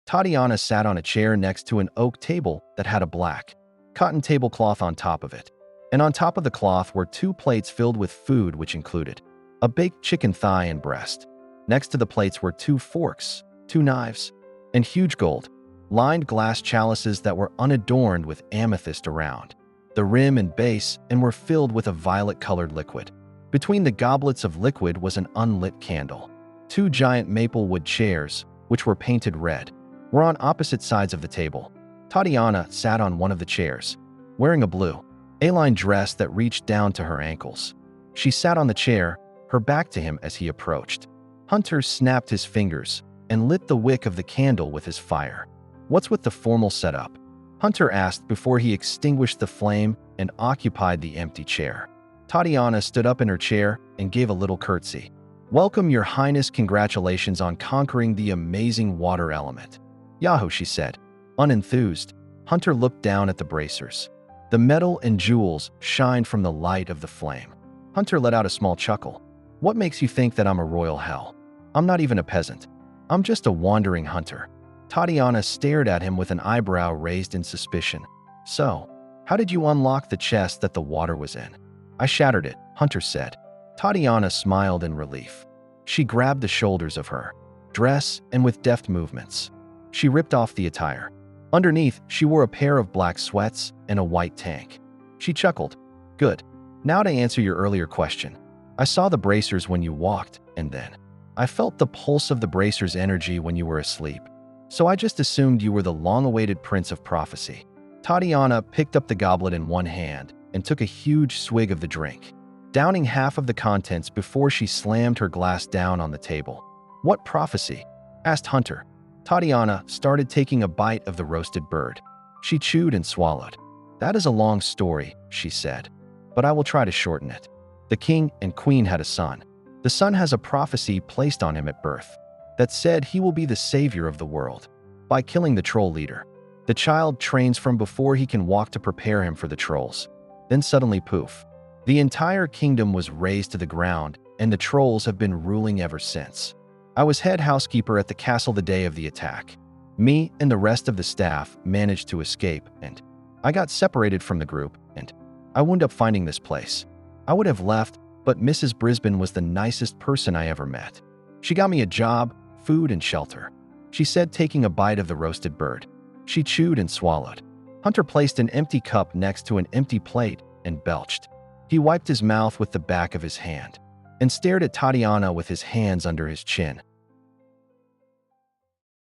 Tatiana sat on a chair next to an oak table that had a black cotton tablecloth on top of it. And on top of the cloth were two plates filled with food, which included a baked chicken thigh and breast. Next to the plates were two forks, two knives, and huge gold-lined glass chalices that were unadorned with amethyst around the rim and base and were filled with a violet-colored liquid. Between the goblets of liquid was an unlit candle. Two giant maple wood chairs, which were painted red, were on opposite sides of the table. Tatiana sat on one of the chairs, wearing a blue A-line dress that reached down to her ankles. She sat on the chair, her back to him as he approached. Hunter snapped his fingers and lit the wick of the candle with his fire. "What's with the formal setup?" Hunter asked before he extinguished the flame and occupied the empty chair. Tatiana stood up in her chair and gave a little curtsy. "Welcome, Your Highness. Congratulations on conquering the amazing water element." "Yahoo," she said. Unenthused, Hunter looked down at the bracers. The metal and jewels shined from the light of the flame. Hunter let out a small chuckle. "What makes you think that I'm a royal hell? I'm not even a peasant. I'm just a wandering hunter." Tatiana stared at him with an eyebrow raised in suspicion. "So, how did you unlock the chest that the water was in?" "I shattered it," Hunter said. Tatiana smiled in relief. She grabbed the shoulders of her dress and with deft movements, she ripped off the attire. Underneath, she wore a pair of black sweats and a white tank. She chuckled. "Good. Now to answer your earlier question. I saw the bracers when you walked, and then I felt the pulse of the bracers' energy when you were asleep. So I just assumed you were the long-awaited Prince of Prophecy." Tatiana picked up the goblet in one hand and took a huge swig of the drink, downing half of the contents before she slammed her glass down on the table. "What prophecy?" asked Hunter. Tatiana started taking a bite of the roasted bird. She chewed and swallowed. "That is a long story," she said, "but I will try to shorten it. The king and queen had a son. The son has a prophecy placed on him at birth that said he will be the savior of the world by killing the troll leader. The child trains from before he can walk to prepare him for the trolls. Then suddenly, poof, the entire kingdom was razed to the ground, and the trolls have been ruling ever since. I was head housekeeper at the castle the day of the attack. Me and the rest of the staff managed to escape, and I got separated from the group, and I wound up finding this place. I would have left, but Mrs. Brisbane was the nicest person I ever met. She got me a job, food, and shelter," she said, taking a bite of the roasted bird. She chewed and swallowed. Hunter placed an empty cup next to an empty plate and belched. He wiped his mouth with the back of his hand and stared at Tatiana with his hands under his chin.